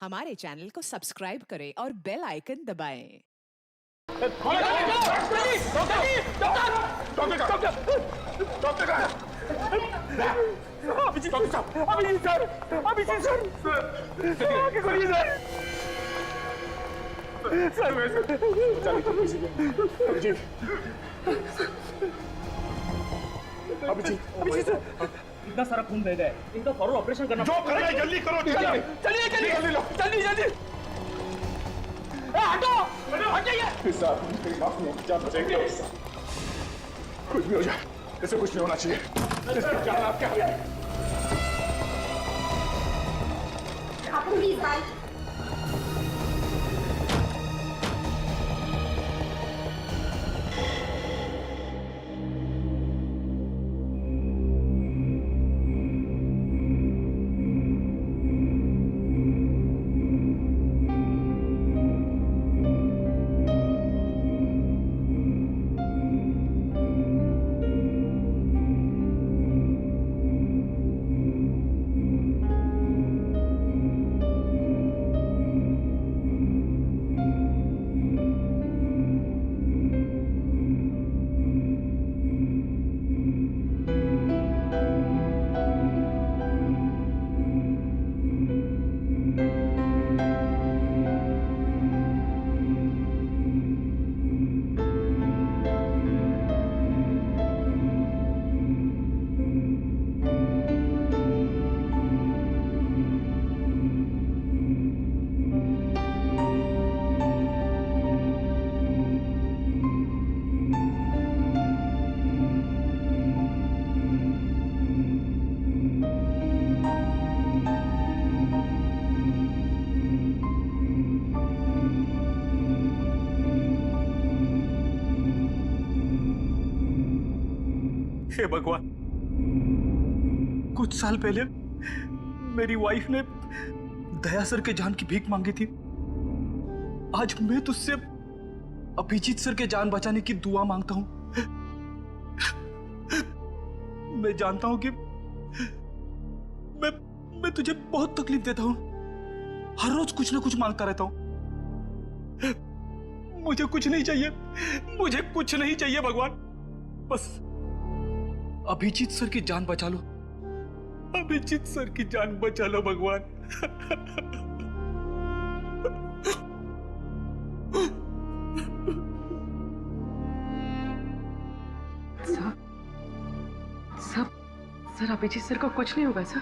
हमारे चैनल को सब्सक्राइब करें और बेल आइकन दबाएं। इतना सारा खून बह गया है, इनका फौरन ऑपरेशन करना। जो करना है जल्दी करो। चलिए चलिए जल्दी जल्दी। हटो हटाइए। जान बचेंगे। कुछ भी हो जाए ऐसे कुछ नहीं होना चाहिए। जान आप क्या हे भगवान, कुछ साल पहले मेरी वाइफ ने दया सर के जान की भीख मांगी थी। आज मैं तुझसे अभिजीत सर के जान बचाने की दुआ मांगता हूं। मैं जानता हूं कि मैं तुझे बहुत तकलीफ देता हूं। हर रोज कुछ ना कुछ मांगता रहता हूं। मुझे कुछ नहीं चाहिए, मुझे कुछ नहीं चाहिए भगवान। बस अभिजीत सर की जान बचा लो, अभिजीत सर की जान बचा लो भगवान। सर अभिजीत सर को कुछ नहीं होगा सर।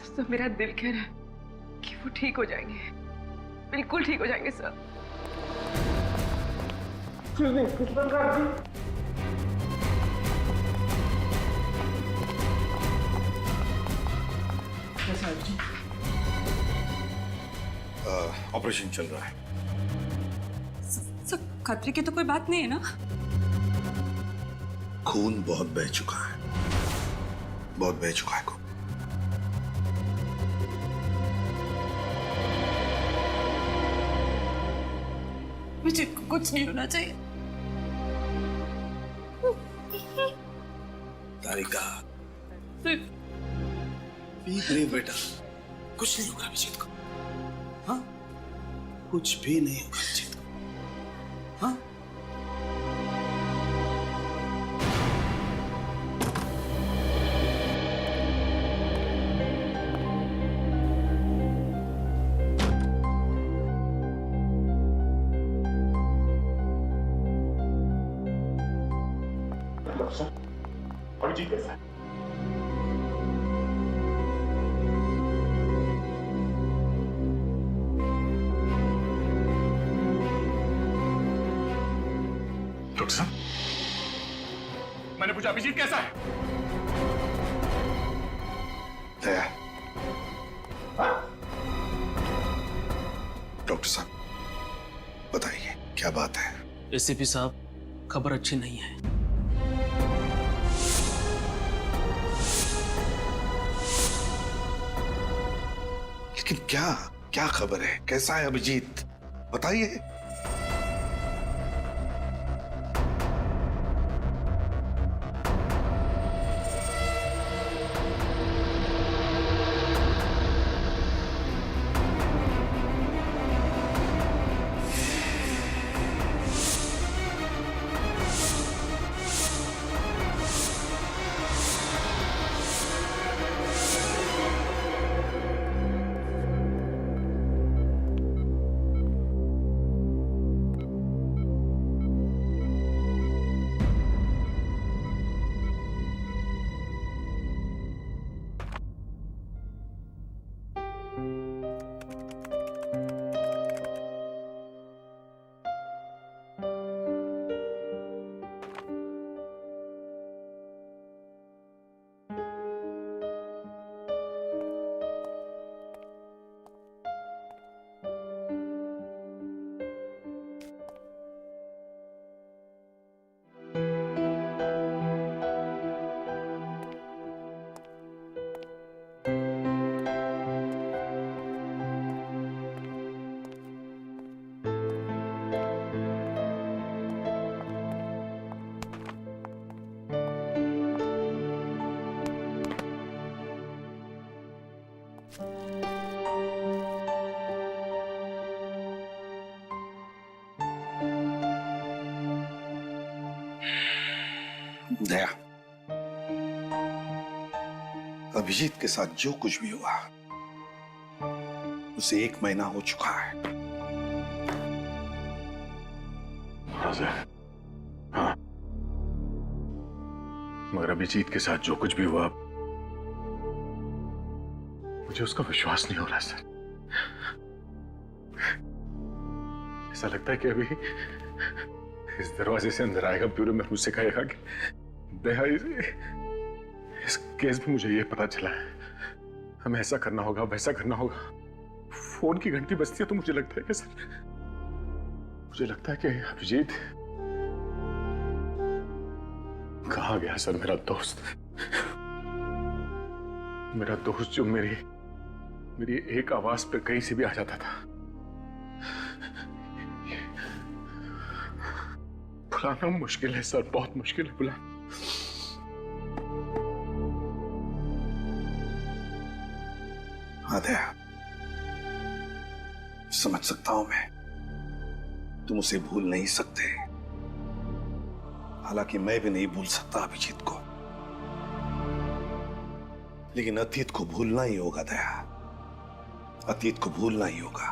सर मेरा दिल कह रहा है कि वो ठीक हो जाएंगे, बिल्कुल ठीक हो जाएंगे सर। ऑपरेशन चल रहा है। सर खतरे की तो कोई बात नहीं है ना? खून बहुत बह चुका है, बहुत बह चुका है खून। मुझे कुछ नहीं होना चाहिए। तारिका नहीं बेटा, कुछ नहीं होगा अभिजीत को। हाँ, कुछ भी नहीं होगा अभिजीत को। हाँ, अभिजीत कैसा है? डॉक्टर साहब, मैंने पूछा अभिजीत कैसा है? दया। डॉक्टर साहब बताइए क्या बात है? एसीपी साहब, खबर अच्छी नहीं है। लेकिन क्या क्या खबर है? कैसा है अभिजीत? बताइए। दया, अभिजीत के साथ जो कुछ भी हुआ उसे 1 महीना हो चुका है। हाँ, मगर अभिजीत के साथ जो कुछ भी हुआ मुझे उसका विश्वास नहीं हो रहा सर। ऐसा लगता है कि अभी इस दरवाजे से अंदर आएगा ब्यूरो में, मुझसे कहेगा कि दया, इस केस में मुझे ये पता चला है, हमें ऐसा करना होगा, वैसा करना होगा। फोन की घंटी बजती है तो मुझे लगता है कि सर, मुझे लगता है कि अभिजीत कहाँ गया सर, मेरा दोस्त जो मेरी एक आवाज पे कहीं से भी आ जाता था। बुलाना मुश्किल है सर, बहुत मुश्किल है बुलाना। हाँ दया, समझ सकता हूं मैं, तुम उसे भूल नहीं सकते। हालांकि मैं भी नहीं भूल सकता अभिजीत को, लेकिन अतीत को भूलना ही होगा दया। अतीत को भूलना ही होगा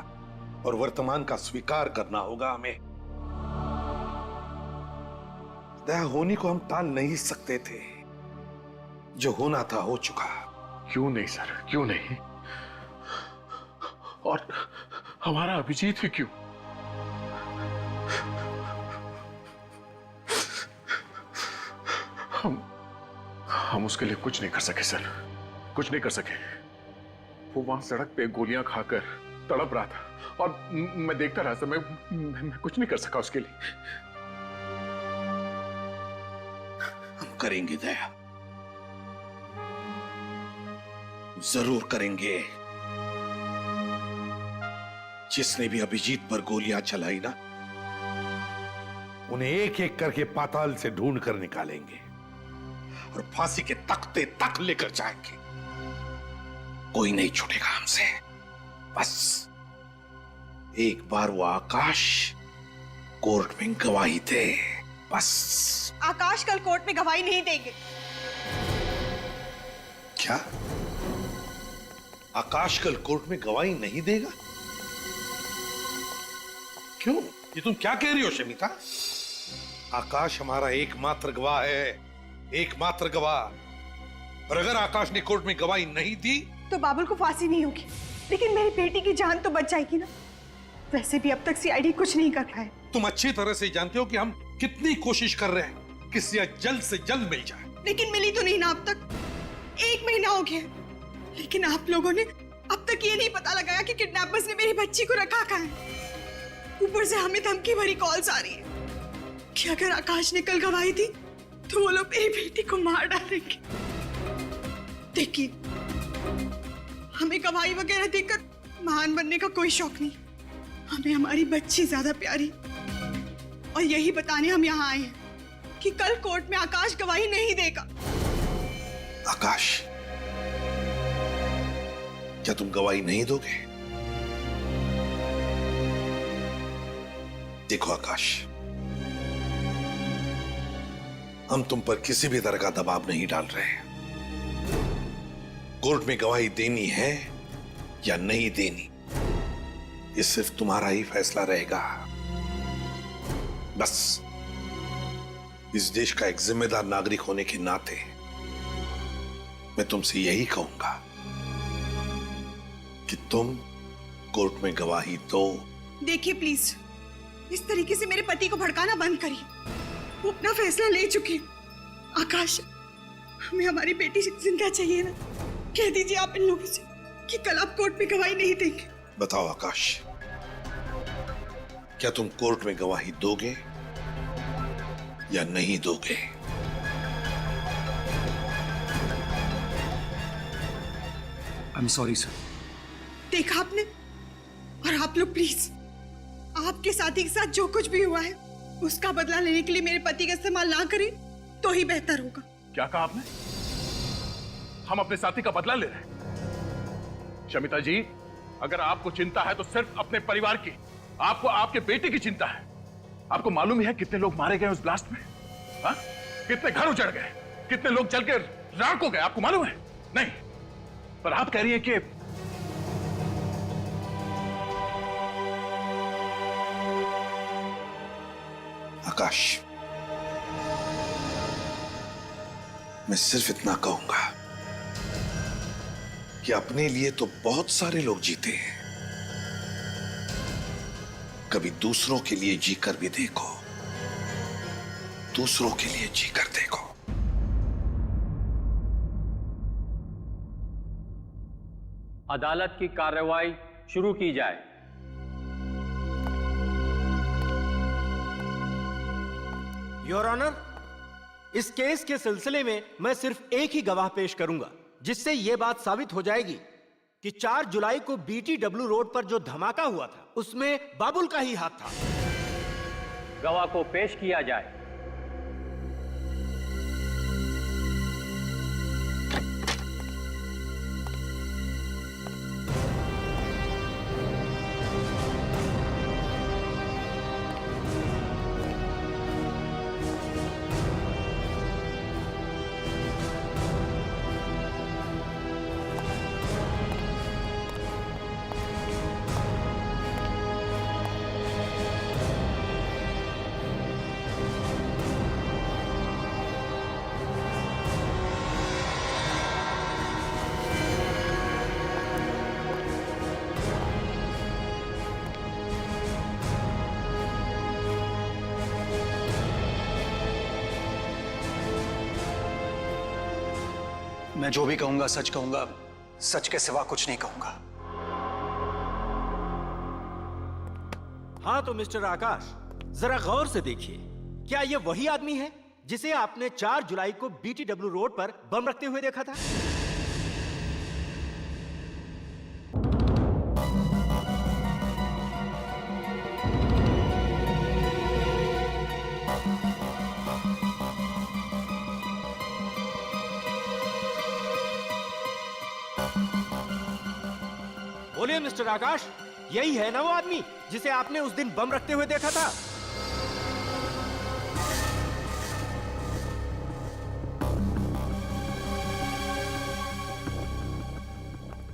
और वर्तमान का स्वीकार करना होगा हमें। दया, होने को हम टाल नहीं सकते थे, जो होना था हो चुका। क्यों नहीं सर, क्यों नहीं? और हमारा अभिजीत ही क्यों? हम उसके लिए कुछ नहीं कर सके सर, कुछ नहीं कर सके। वो वहां सड़क पे गोलियां खाकर तड़प रहा था और मैं देखता रहा सर, मैं कुछ नहीं कर सका उसके लिए। हम करेंगे दया, जरूर करेंगे। जिसने भी अभिजीत पर गोलियां चलाई ना, उन्हें एक एक करके पाताल से ढूंढ कर निकालेंगे और फांसी के तख्ते तक लेकर जाएंगे। कोई नहीं छूटेगा हमसे। बस एक बार वो आकाश कोर्ट में गवाही दे, बस। आकाश कल कोर्ट में गवाही नहीं देंगे। क्या? आकाश कल कोर्ट में गवाही नहीं देगा? क्यों? ये तुम क्या कह रही हो शमिता? आकाश हमारा एकमात्र गवाह है, एकमात्र गवाह। और अगर आकाश ने कोर्ट में गवाही नहीं दी तो बाबुल को फांसी नहीं होगी, लेकिन मेरी बेटी की जान तो बच जाएगी ना। वैसे भी अब तक सीआईडी कुछ नहीं कर पाए। तुम अच्छी तरह से जानते हो कि हम कितनी कोशिश कर रहे हैं कि सिया जल्द से जल्द मिल जाए, लेकिन मिली तो नहीं ना अब तक। 1 महीना हो गया, लेकिन आप लोगों ने अब तक ये नहीं पता लगाया कि किडनैपर्स ने मेरी बच्ची को रखा कहाँ है। ऊपर से हमें धमकी भरी कॉल्स आ रही है कि अगर आकाश ने कल गवाही दी तो वो लोग मेरी बेटी को मार डालेंगे। देखिए, हमें गवाही वगैरह देकर महान बनने का कोई शौक नहीं। हमें हमारी बच्ची ज्यादा प्यारी, और यही बताने हम यहाँ आए हैं कि कल कोर्ट में आकाश गवाही नहीं देगा। आकाश, क्या तुम गवाही नहीं दोगे? देखो आकाश, हम तुम पर किसी भी तरह का दबाव नहीं डाल रहे। कोर्ट में गवाही देनी है या नहीं देनी, ये सिर्फ तुम्हारा ही फैसला रहेगा। बस इस देश का एक जिम्मेदार नागरिक होने के नाते मैं तुमसे यही कहूंगा कि तुम कोर्ट में गवाही दो। देखिए प्लीज, इस तरीके से मेरे पति को भड़काना बंद करिए। वो अपना फैसला ले चुके हैं। आकाश, हमें हमारी बेटी जिंदा चाहिए ना। कह दीजिए आप इन लोगों से कि कल आप कोर्ट में गवाही नहीं देंगे। बताओ आकाश, क्या तुम कोर्ट में गवाही दोगे या नहीं दोगे? I am sorry sir. देखा आपने? और आप लोग प्लीज, आपके साथी के साथ जो कुछ भी हुआ है उसका बदला लेने के लिए मेरे पति का इस्तेमाल ना करें तो ही बेहतर होगा। क्या कहा आपने? हम अपने साथी का बदला ले रहे हैं? शमिता जी, अगर आपको चिंता है तो सिर्फ अपने परिवार की, आपको आपके बेटे की चिंता है। आपको मालूम ही है कितने लोग मारे गए उस ब्लास्ट में? हा? कितने घर उजड़ गए, कितने लोग जल के राख हो गए, आपको मालूम है? नहीं, पर आप कह रही हैं कि आकाश, मैं सिर्फ इतना कहूंगा कि अपने लिए तो बहुत सारे लोग जीते हैं, कभी दूसरों के लिए जीकर भी देखो, दूसरों के लिए जीकर देखो। अदालत की कार्रवाई शुरू की जाए। योर ऑनर, इस केस के सिलसिले में मैं सिर्फ एक ही गवाह पेश करूंगा, जिससे यह बात साबित हो जाएगी कि 4 जुलाई को BTW रोड पर जो धमाका हुआ था उसमें बाबुल का ही हाथ था। गवाह को पेश किया जाए। मैं जो भी कहूंगा सच कहूंगा, सच के सिवा कुछ नहीं कहूंगा। हाँ तो मिस्टर आकाश, जरा गौर से देखिए, क्या यह वही आदमी है जिसे आपने 4 जुलाई को BTW रोड पर बम रखते हुए देखा था? बोलिए मिस्टर आकाश, यही है ना वो आदमी जिसे आपने उस दिन बम रखते हुए देखा था?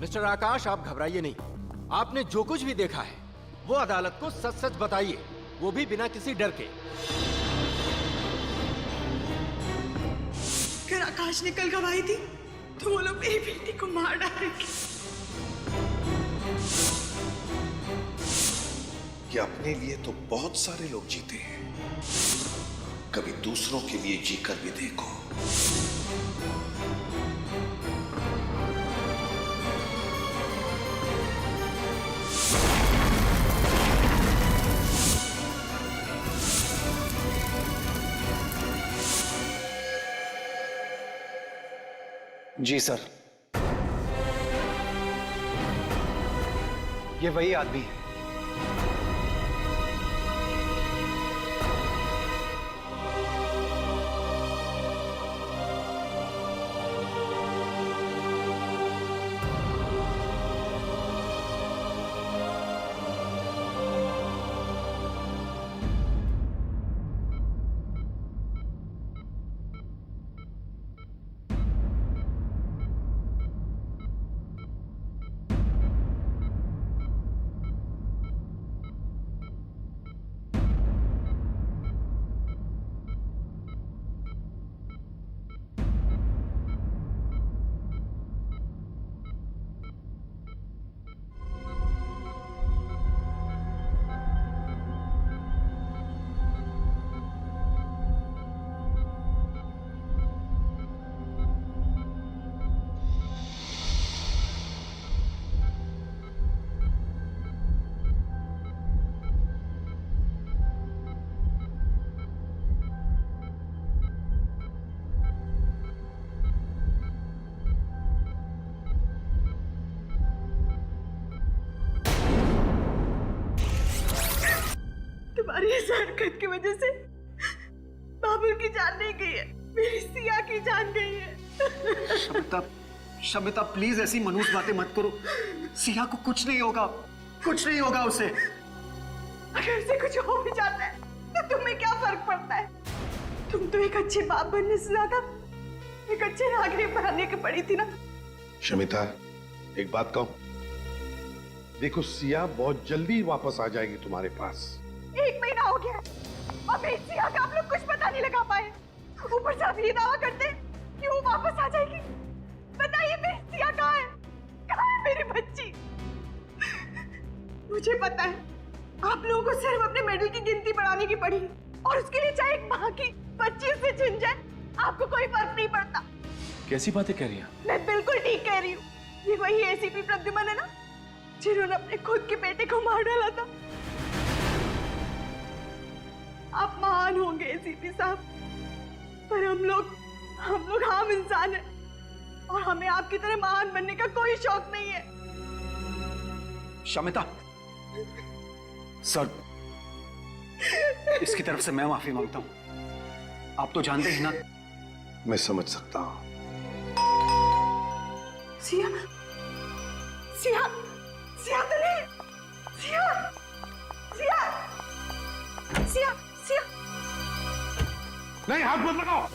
मिस्टर आकाश, आप घबराइए नहीं। आपने जो कुछ भी देखा है वो अदालत को सच सच बताइए, वो भी बिना किसी डर के। अगर आकाश ने कल गवाही दी तो वो लोग मेरी बेटी को मार डालेंगे। कि अपने लिए तो बहुत सारे लोग जीते हैं, कभी दूसरों के लिए जीकर भी देखो। जी सर, ये वही आदमी है। तुम्हारी इस हरकत की वजह से बाबुल की जान नहीं गई है, मेरी सिया की जान गई है। शमिता प्लीज ऐसी मनहूस बातें मत करो। सिया को कुछ नहीं होगा, कुछ नहीं होगा उसे। अगर उसे कुछ हो भी जाता है तो तुम्हें क्या फर्क पड़ता है? तुम तो एक अच्छे बाप बनने से ज्यादा एक अच्छे नागरिक बनने की पड़ी थी ना। शमिता, एक बात कहूं, देखो सिया बहुत जल्दी वापस आ जाएगी तुम्हारे पास। 1 महीना हो गया और मेरी सिया का आप लोग कुछ पता नहीं लगा पाए। ऊपर से आप ये दावा करते कि वो वापस आ जाएगी। बताइए मेरी सिया कहाँ है? कहाँ है मेरी बच्ची? मुझे पता है आप लोगों को सिर्फ अपने मेडल की गिनती बढ़ाने की पड़ी और उसके लिए चाहे एक माँ की बच्ची से छिन जाए आपको कोई फर्क नहीं पड़ता। कैसी बातें कह रही हैं? मैं बिल्कुल ठीक कह रही हूँ। ये वही एसीपी प्रद्युमन है ना जिन्होंने अपने खुद के बेटे को मार डाला था। आप महान होंगे एसीपी साहब, पर हम लोग आम इंसान हैं और हमें आपकी तरह महान बनने का कोई शौक नहीं है। शमिता, सर इसकी तरफ से मैं माफी मांगता हूं। आप तो जानते हैं ना। मैं समझ सकता हूं। सिया, सिया, सिया तो नहीं, सिया, सिया, सिया, सिया। नहीं, हाथ मत लगाओ।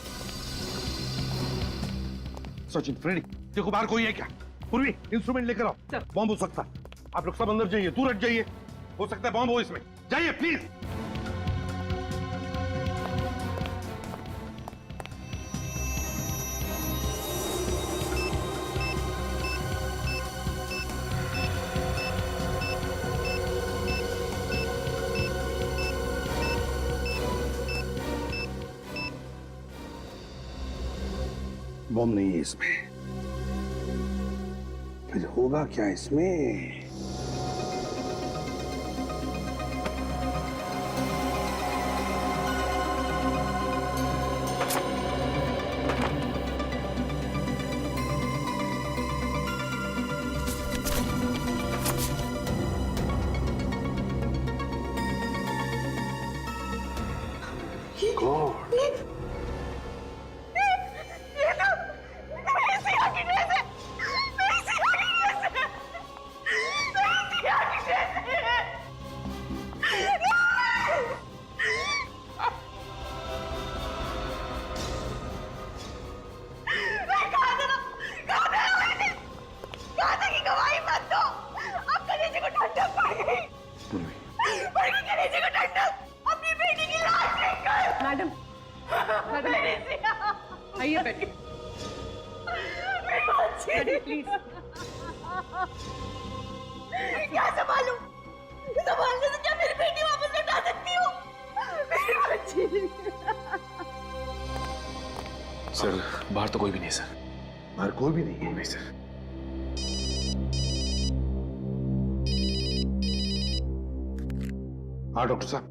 सचिन, फ्रेडी, देखो बाहर कोई है क्या? पूर्वी, इंस्ट्रूमेंट लेकर आओ। बॉम्ब हो सकता है। आप लोग सब अंदर जाइए, दूर हट जाइए। हो सकता है बॉम्ब हो इसमें। जाइए प्लीज। बॉम्ब नहीं है इसमें। फिर होगा क्या इसमें? आइए बैठिए। प्लीज। क्या संभालूं? संभालने से क्या मेरी बेटी वापस लौटा सकती हूँ? मेरी बच्ची। सर बाहर तो कोई भी नहीं सर। बाहर कोई भी नहीं है? नहीं सर। हाँ डॉक्टर साहब,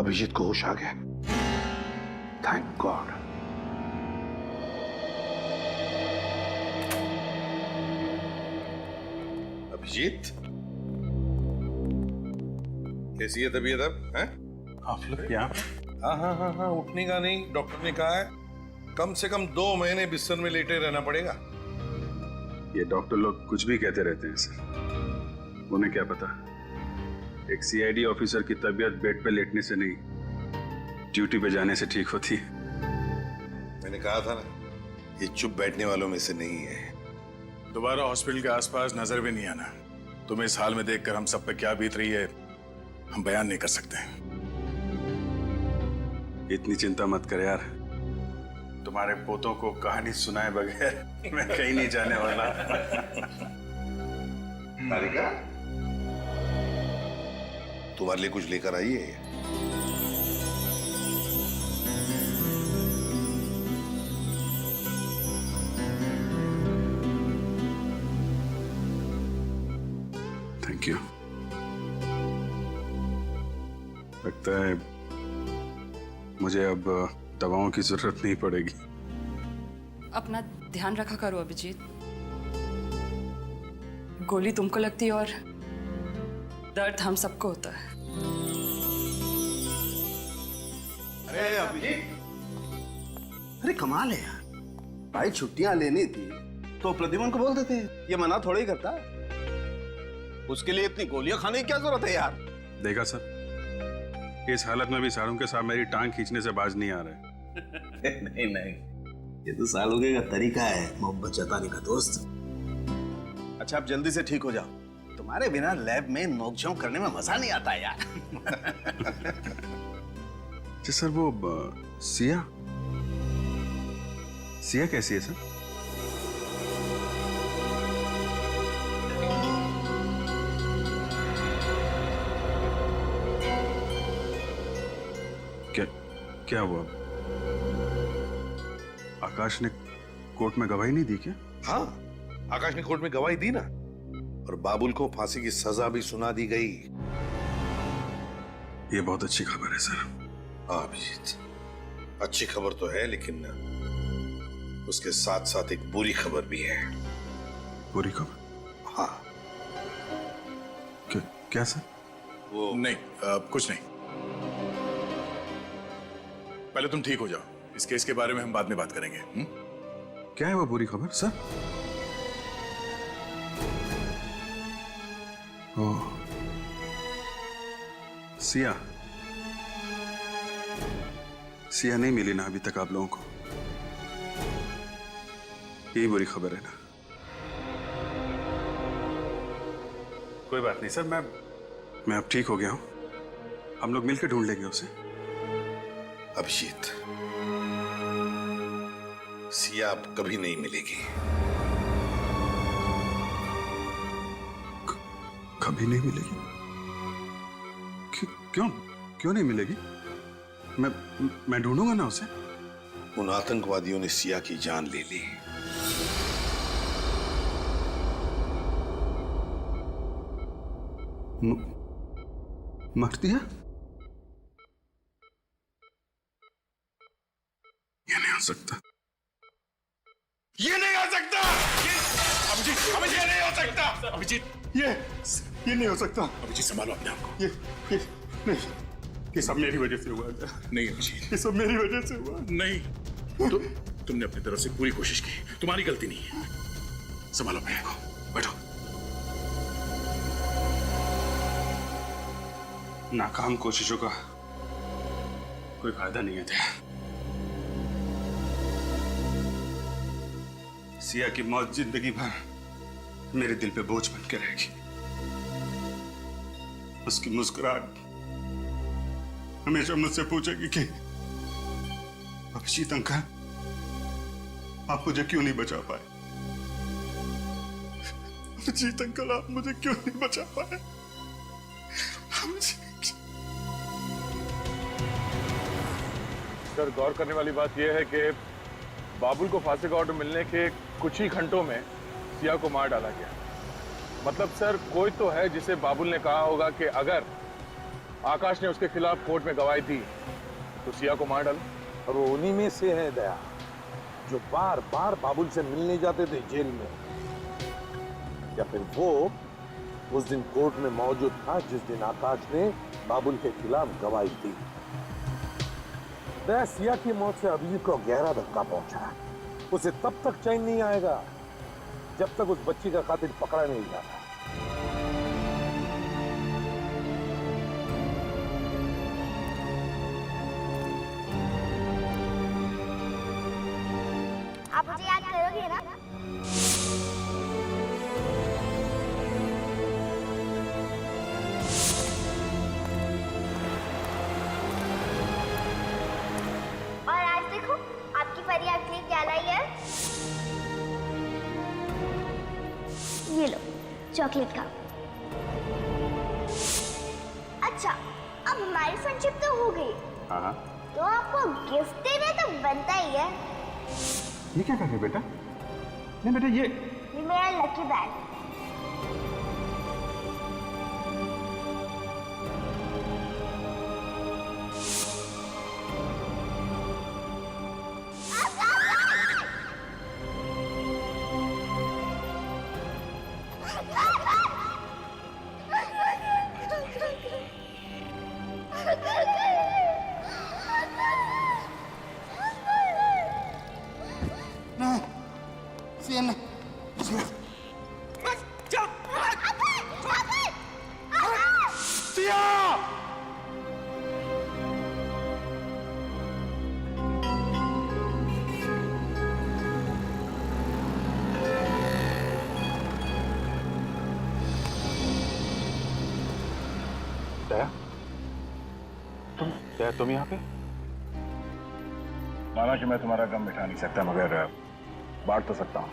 अभिजीत को होश आ गया। Thank God. अभिजीत, कैसी है तबीयत अब? हैं? आप लोग यहाँ? हाँ, उठने का नहीं, डॉक्टर ने कहा है कम से कम 2 महीने बिस्तर में लेटे रहना पड़ेगा। ये डॉक्टर लोग कुछ भी कहते रहते हैं सर। उन्हें क्या पता, एक सीआईडी ऑफिसर की तबीयत बेड पे लेटने से नहीं, ड्यूटी पे जाने से ठीक होती है। मैंने कहा था ना, ये चुप बैठने वालों में से नहीं है। दोबारा हॉस्पिटल के आसपास नजर भी नहीं आना। तुम्हें इस हाल में देखकर हम सब पे क्या बीत रही है हम बयान नहीं कर सकते। इतनी चिंता मत कर यार, तुम्हारे पोतों को कहानी सुनाए बगैर मैं कहीं नहीं जाने वाला। तारिका, तुम्हारे लिए कुछ लेकर आई है? Thank you. लगता है मुझे अब दवाओं की जरूरत नहीं पड़ेगी। अपना ध्यान रखा करो अभिजीत। गोली तुमको लगती है और दर्द हम सबको होता है। अरे अभिजीत, अरे कमाल है यार, भाई छुट्टियां लेनी थी तो प्रद्युमन को बोल देते, ये मना थोड़ा ही करता। उसके लिए इतनी गोलियां खाने की क्या जरूरत है यार? देखा सर, इस हालत में भी सारों के साथ मेरी टांग खींचने से बाज नहीं आ रहे। नहीं नहीं, ये तो सालोगे का तरीका है मोहब्बत जताने का दोस्त। अच्छा आप जल्दी से ठीक हो जाओ, तुम्हारे बिना लैब में नोकझोंक करने में मजा नहीं आता यार। जी सर, वो सिया सिया कैसी है सर? क्या हुआ? आकाश ने कोर्ट में गवाही नहीं दी क्या? हाँ, आकाश ने कोर्ट में गवाही दी ना, और बाबुल को फांसी की सजा भी सुना दी गई। ये बहुत अच्छी खबर है सर। हाँ अभिजीत, अच्छी खबर तो है, लेकिन उसके साथ साथ एक बुरी खबर भी है। बुरी खबर? हाँ। क्या सर? वो नहीं, कुछ नहीं। पहले तुम ठीक हो जाओ, इस केस के बारे में हम बाद में बात करेंगे। क्या है वो बुरी खबर सर? ओह, सिया सिया नहीं मिली ना अभी तक आप लोगों को? यही बुरी खबर है ना? कोई बात नहीं सर, मैं अब ठीक हो गया हूं, हम लोग मिलकर ढूंढ लेंगे उसे। अभिजीत, सिया अब कभी नहीं मिलेगी। कभी नहीं मिलेगी? क्यों नहीं मिलेगी? मैं ढूंढूंगा ना उसे। उन आतंकवादियों ने सिया की जान ले ली। मर दिया? ये नहीं हो सकता, ये नहीं हो सकता! अभिजीत, अभिजीत, ये नहीं हो सकता! अभिजीत, ये नहीं हो सकता। अभिजीत संभालो अपने आप को। ये नहीं, ये सब मेरी वजह से हुआ है। नहीं अभिजीत, ये सब मेरी वजह से हुआ। नहीं, तुमने अपनी तरफ से पूरी कोशिश की, तुम्हारी गलती नहीं है। संभालो अपने आप को, बैठो। नाकाम कोशिशों का कोई फायदा नहीं है दया। सिया की मौत जिंदगी भर मेरे दिल पे बोझ बन के रहेगी। उसकी मुस्कुराहट हमेशा मुझसे पूछेगी कि अभिजीत अंकल, आप मुझे क्यों नहीं बचा पाए? अभिजीत अंकल, आप मुझे क्यों नहीं बचा पाए? सर, गौर करने वाली बात यह है कि बाबुल को फांसी का ऑर्डर मिलने के कुछ ही घंटों में सिया को मार डाला गया। मतलब सर, कोई तो है जिसे बाबुल ने कहा होगा कि अगर आकाश ने उसके खिलाफ कोर्ट में गवाही दी तो सिया को मार डालो। और वो उन्हीं में से है दया, जो बार बार बाबुल से मिलने जाते थे जेल में, या फिर वो उस दिन कोर्ट में मौजूद था जिस दिन आकाश ने बाबुल के खिलाफ गवाही दी। दया, सिया की मौत से अभिजीत को गहरा धक्का पहुंचा। उसे तब तक चैन नहीं आएगा जब तक उस बच्ची का कातिल पकड़ा नहीं जाता। आप मुझे याद करोगे ना? और आज देखो, आपकी परी आपके लिए क्या लाई है। ये लो, चॉकलेट का। अच्छा, अब हमारी फ्रेंडशिप तो हो गई। हाँ, तो आपको गिफ्ट देना तो बनता ही है। ये क्या कर रहे बेटा? नहीं बेटा, ये मेरा लकी बैग। No. दया तुम यहाँ पे? माना कि मैं तुम्हारा गम मिटा नहीं सकता, मगर बांट तो सकता हूँ।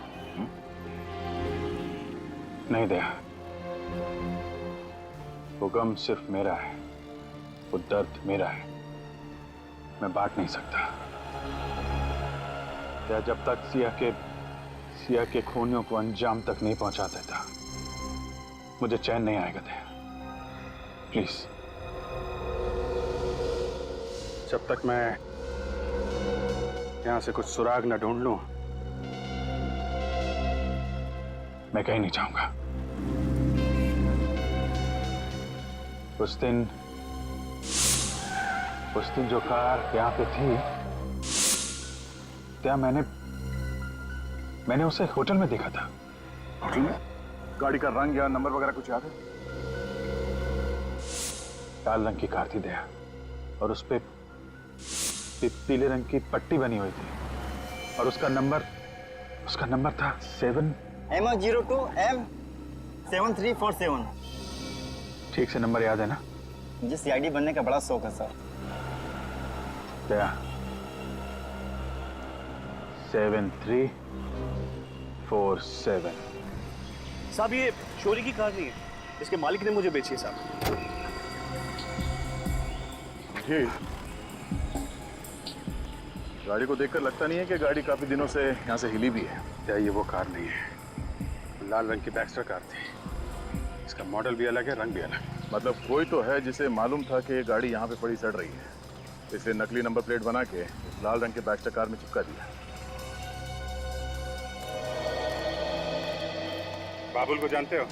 नहीं दया, वो गम सिर्फ मेरा है, वो दर्द मेरा है, मैं बांट नहीं सकता। दया, जब तक सिया के खूनियों को अंजाम तक नहीं पहुंचा देता, मुझे चैन नहीं आएगा। दया प्लीज, जब तक मैं यहां से कुछ सुराग न ढूंढ लूं, मैं कहीं नहीं जाऊंगा। उस दिन जो कार यहां पे थी, क्या मैंने उसे होटल में देखा था। होटल में? गाड़ी का रंग या नंबर वगैरह कुछ याद है? लाल रंग की कार थी दया, और उस पे पीले रंग की पट्टी बनी हुई थी, और उसका नंबर था 7 MO02 M7347। ठीक से नंबर याद है ना? मुझे CID बनने का बड़ा शौक है सर। दया, 7347। साहब ये चोरी की कार नहीं है, इसके मालिक ने मुझे बेची है साहब। जी, गाड़ी को देखकर लगता नहीं है कि गाड़ी काफी दिनों से यहाँ से हिली भी है। क्या ये वो कार नहीं है? लाल रंग की बैक्स्टर कार थी, इसका मॉडल भी अलग है, रंग भी अलग। मतलब कोई तो है जिसे मालूम था कि ये गाड़ी यहाँ पे पड़ी सड़ रही है, इसलिए नकली नंबर प्लेट बना के लाल रंग के बैक्स्टर कार में चिपका दिया। बाबुल को जानते हो?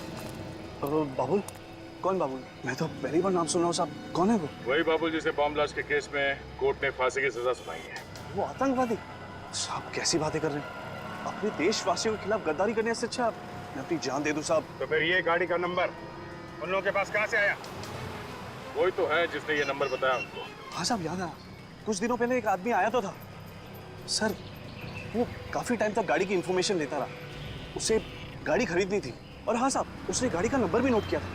बाबुल? कौन बाबुल? मैं तो पहली बार नाम सुन रहा हूँ साहब। कौन है वो? वही बाबुल जिसे बॉम्ब ब्लास्ट के केस में कोर्ट ने फांसी की सजा सुनाई है। वो आतंकवादी? साहब कैसी बातें कर रहे हैं? अपने देशवासियों के खिलाफ गद्दारी करने से अच्छा मैं अपनी जान दे दूं साहब। तो फिर ये गाड़ी का नंबर उन लोगों के पास कहाँ से आया? वही तो है जिसने ये नंबर बताया उनको। हाँ साहब, याद आया। कुछ दिनों पहले एक आदमी आया तो था सर, वो काफी टाइम तक गाड़ी की इंफॉर्मेशन लेता रहा। उसे गाड़ी खरीदनी थी, और हाँ साहब, उसने गाड़ी का नंबर भी नोट किया था।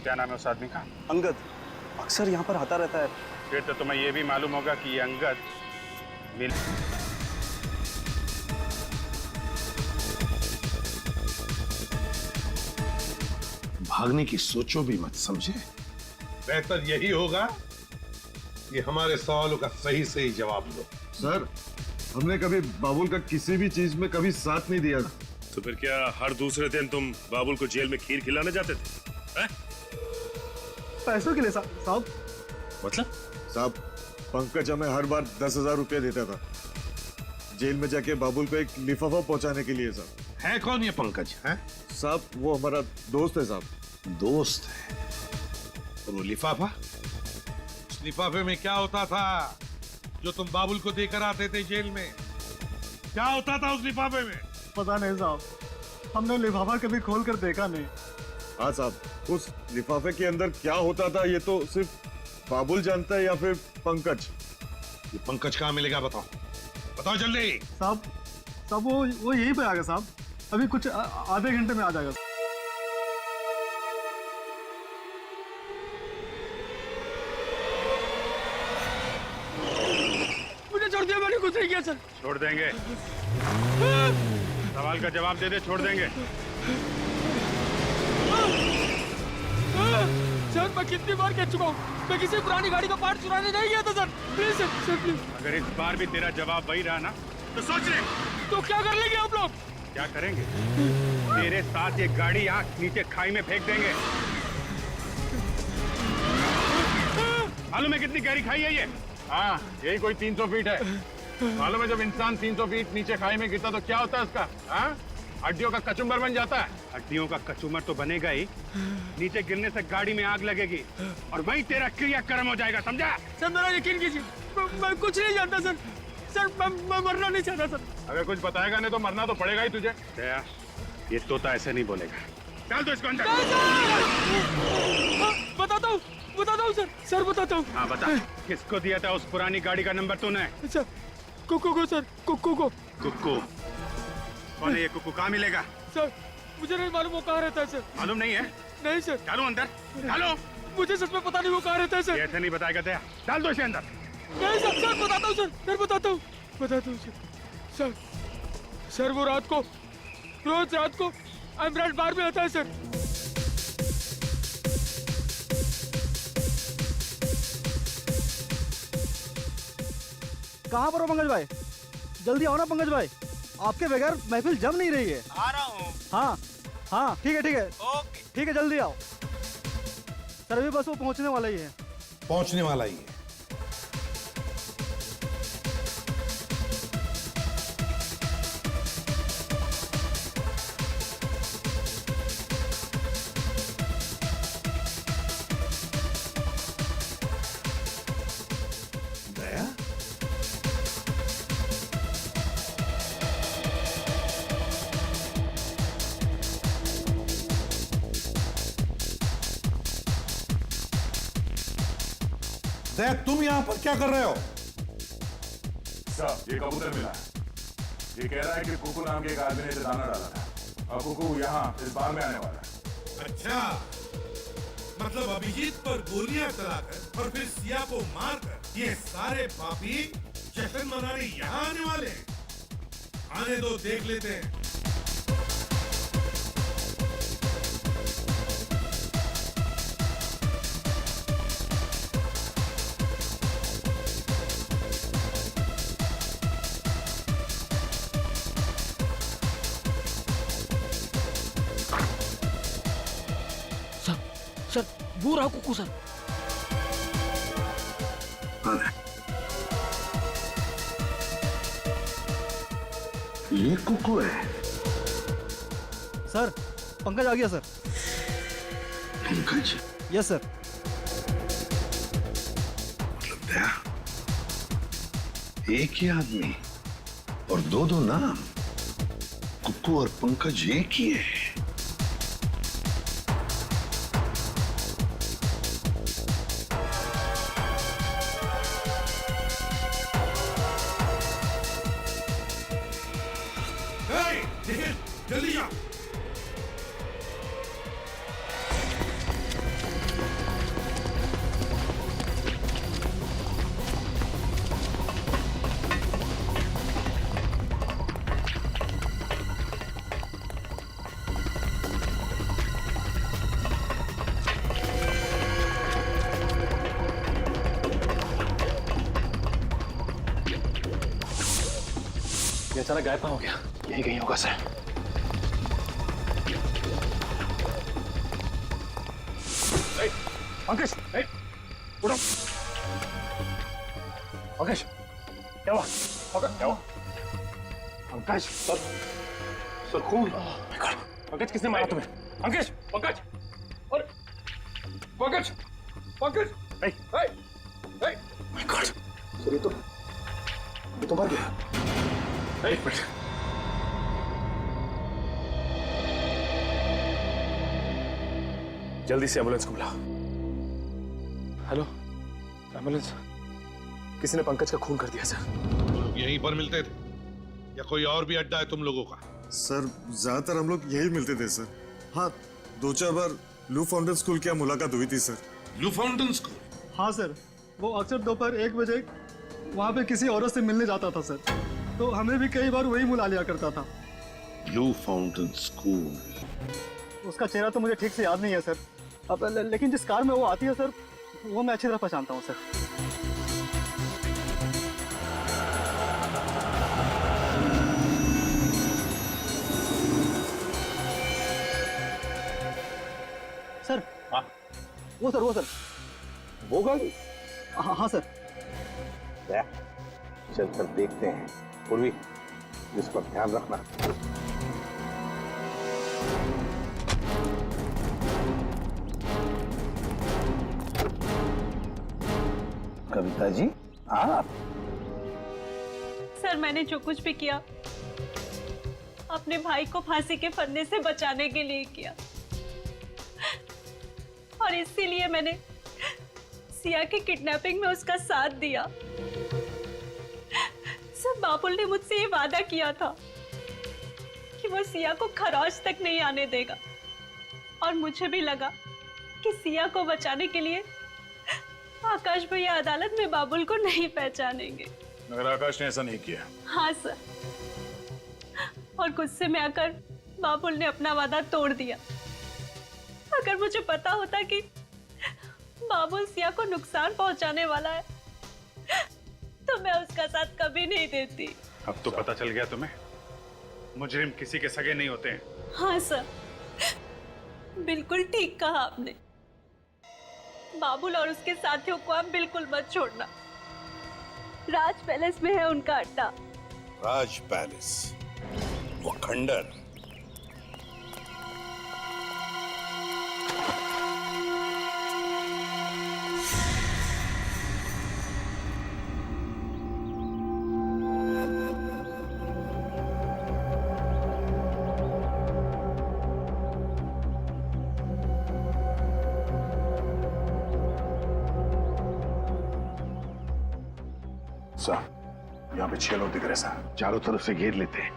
क्या नाम है उस आदमी का? अंगद। अक्सर यहाँ पर आता रहता है। फिर तो तुम्हें ये भी मालूम होगा कि ये अंगद भागने की सोचो भी मत, समझे? बेहतर यही होगा कि हमारे सवालों का सही सही जवाब दो। सर, हमने कभी बाबुल का किसी भी चीज में कभी साथ नहीं दिया। तो फिर क्या हर दूसरे दिन तुम बाबुल को जेल में खीर खिलाने जाते थे? हैं? पैसों के लिए साहब। मतलब? साहब, पंकज हमें हर बार 10,000 रुपया देता था जेल में जाके बाबुल पे एक लिफाफा पहुंचाने के लिए। साहब है कौन ये पंकज? है साहब, वो हमारा दोस्त है साहब। दोस्त है? और वो लिफाफा? उस लिफाफे में क्या होता था जो तुम बाबुल को देकर आते थे जेल में? क्या होता था उस लिफाफे में? पता नहीं साहब, हमने लिफाफा कभी खोल कर देखा नहीं। हाँ साहब, उस लिफाफे के अंदर क्या होता था ये तो सिर्फ बाबुल जानता है, या फिर पंकज। ये पंकज कहाँ मिलेगा? बताओ बताओ जल्दी। साहब वो यहीं पे आ गया साहब, अभी कुछ आधे घंटे में आ जाएगा। मुझे छोड़ दिया, मैंने कुछ नहीं किया सर। छोड़ देंगे? सवाल का जवाब दे दे, छोड़ देंगे। सर, मैं कितनी बार कह चुका हूँ, मैं किसी पुरानी गाड़ी का पार्ट चुराने नहीं गया था सर। Please sir, please. अगर इस बार भी तेरा जवाब वही रहा ना, तो सोच ले। तो क्या कर लेंगे आप लोग? क्या करेंगे? तेरे साथ ये गाड़ी यहाँ नीचे खाई में फेंक देंगे। मालूम है कितनी गहरी खाई है ये? हाँ, यही कोई 300 फीट है। मालूम है जब इंसान 300 फीट नीचे खाई में गिरता तो क्या होता है उसका? हाँ, हड्डियों का कचुम्बर बन जाता है। हड्डियों का कचुम्बर तो बनेगा ही, नीचे गिरने से गाड़ी में आग लगेगी और वहीं तेरा क्रियाक्रम हो जाएगा, समझा? सर मेरा यकीन कीजिए, मैं कुछ नहीं जानता सर। सर मैं मरना नहीं चाहता सर। अगर कुछ बताएगा नहीं तो मरना तो पड़ेगा ही तुझे। ये तोता ऐसे नहीं बोलेगा। चल तो इसको अंदर। बताता हूँ सर। सर बताता हूँ। हाँ बता, किसको दिया था उस पुरानी गाड़ी का नंबर तूने? सर कुक्कू को सर, कुक्कू को। कुक्कू? कौन है ये कुक्कू? कहाँ मिलेगा? सर मुझे नहीं मालूम वो कहाँ रहता है सर। मालूम नहीं है? नहीं सर। डालो अंदर, डालो। मुझे सच में पता नहीं वो कहाँ रहता है सर। ऐसे नहीं बताएगा दया, डाल दो इसे अंदर। नहीं सर, सर बताता हूँ सर, फिर बताता हूँ सर। सर वो रोज रात को एमराल्ड बार में आता है सर। कहाँ पर हो पंकज भाई? जल्दी आओ ना पंकज भाई, आपके बगैर महफिल जम नहीं रही है। आ रहा हूँ। हाँ हाँ ठीक है ओके ठीक है, जल्दी आओ सर, अभी बस वो पहुंचने वाला ही है। पहुंचने वाला ही है। दया, दया तुम यहां पर क्या कर रहे हो? साहब ये कबूतर मिला है। ये कह रहा है कि कुकू नाम के एक आदमी ने इसे दाना डाला था और कुकू यहाँ इस बार में आने वाला है। अच्छा, मतलब अभिजीत पर गोलियां चलाकर और फिर सिया को मारकर ये सारे पापी जश्न मनाने यहाँ आने वाले हैं। आने दो, देख लेते हैं। सर वो रहा कुकू सर। ये कुकू है? सर पंकज आ गया सर। पंकज? Yes sir. मतलब दया, एक ही आदमी और दो नाम, कुकू और पंकज एक ही है। जल्दी जाओ। ये अचानक गायब हो गया, यही कहीं होगा सर। पंकज, उठो। पंकज, क्या हुआ? क्या हुआ? पंकज, सर खून। पंकज किसने मारा तुम्हें? पंकज, पंकज, और Pankaj, Pankaj, my God, sir ये तो मर गया। एक मिनट, जल्दी से एम्बुलेंस को बुलाओ। Hello, ambulance. किसी ने पंकज का खून कर दिया सर। यहीं पर मिलते थे या कोई और भी अड्डा है तुम लोगों का? सर ज्यादातर हम लोग यही मिलते थे सर। हाँ, 2-4 बार लू फाउंटेन स्कूल की मुलाकात हुई थी सर। लू फाउंटेन स्कूल? हाँ सर, वो अक्सर दोपहर 1 बजे वहाँ पे किसी औरत से मिलने जाता था सर, तो हमें भी कई बार वही बुला लिया करता था। लू फाउंटेन स्कूल? उसका चेहरा तो मुझे ठीक से याद नहीं है सर, अब लेकिन जिस कार में वो आती है सर, वो मैं अच्छी तरह पहचानता हूँ सर। सर हाँ, वो सर वो गाड़ी? हाँ सर। चल कर देखते हैं। पूर्वी, इस पर ध्यान रखना। कविता जी, आप? सर मैंने जो कुछ भी किया अपने भाई को फांसी के फंदे से बचाने के लिए किया, और इसीलिए मैंने सिया की किडनैपिंग में उसका साथ दिया। सर बाबुल ने मुझसे ये वादा किया था कि वो सिया को खरोच तक नहीं आने देगा, और मुझे भी लगा कि सिया को बचाने के लिए आकाश भैया अदालत में बाबुल को नहीं पहचानेंगे। मगर आकाश ने ऐसा नहीं किया। हाँ सर, और गुस्से में आकर बाबुल ने अपना वादा तोड़ दिया। अगर मुझे पता होता कि बाबुल सिया को नुकसान पहुंचाने वाला है तो मैं उसका साथ कभी नहीं देती। अब तो पता चल गया तुम्हें, मुजरिम किसी के सगे नहीं होते हैं। हाँ सर, बिल्कुल ठीक कहा आपने। बाबुल और उसके साथियों को आप बिल्कुल मत छोड़ना। राज पैलेस में है उनका अड्डा। राज पैलेस, वो खंडर। यहाँ पे 6 लोग दिख रहे सर, चारों तरफ से घेर लेते हैं।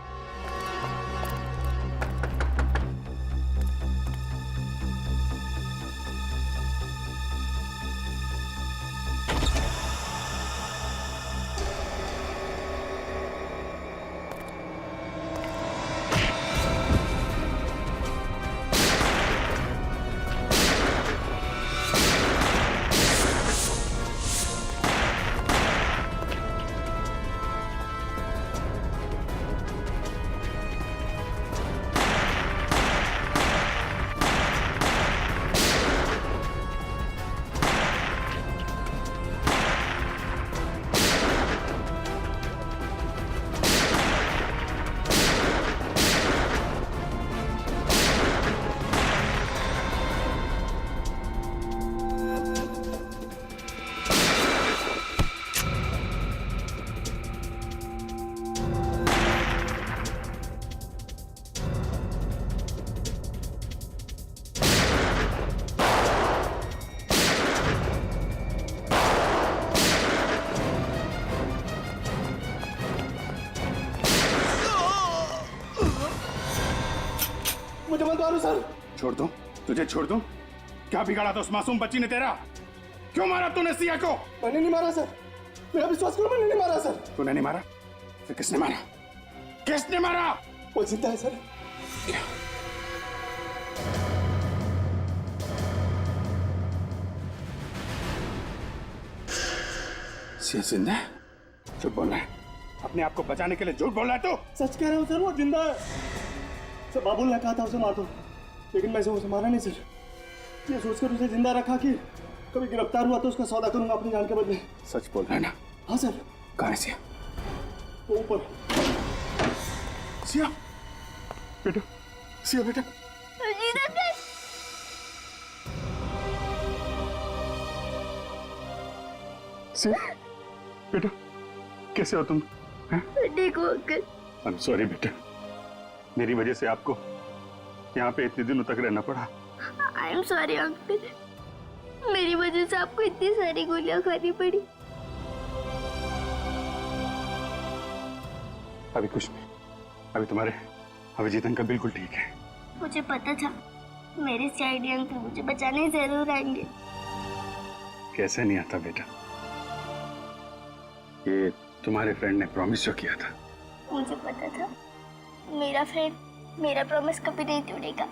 मुझे मत मारो सर। छोड़ दूं? तुझे छोड़ दूं? क्या बिगाड़ा था उस मासूम बच्ची ने तेरा? क्यों मारा तूने सिया को? मैंने नहीं मारा सर, मेरा विश्वास करो, मैंने नहीं मारा सर। तूने नहीं मारा? फिर किसने मारा? किसने मारा? वो जिंदा है सर। सिया जिंदा है? झूठ बोल रहा है, अपने आप को बचाने के लिए झूठ बोल रहा है तू? सच कह रहा हूँ सर, वो जिंदा है सर। बाबुल ने कहा था उसे मार दो, लेकिन मैं उसे मारा नहीं सर। ये सोचकर उसे जिंदा रखा कि कभी गिरफ्तार हुआ तो उसका सौदा करूंगा अपनी जान के बदले। सच बोल रहा है ना? हाँ सर। कहाँ है सिया? वो ऊपर। सिया बेटा, सिया बेटा। सिया बेटा, कैसे हो तुम? ठीक हो अंकल। आई एम सॉरी बेटा, मेरी वजह से आपको यहाँ पे इतने दिनों तक रहना पड़ा। आई एम सॉरी अंकल, मेरी वजह से आपको इतनी सारी गोलियां खानी पड़ी। अभी कुछ नहीं, अभी तुम्हारे अभिजीत अंकल बिल्कुल ठीक है। मुझे पता था मेरे सीआईडी अंकल मुझे बचाने जरूर आएंगे। कैसे नहीं आता बेटा, ये तुम्हारे फ्रेंड ने प्रॉमिस जो किया था। मुझे पता था मेरा फ्रेंड मेरा प्रॉमिस कभी नहीं तोड़ेगा।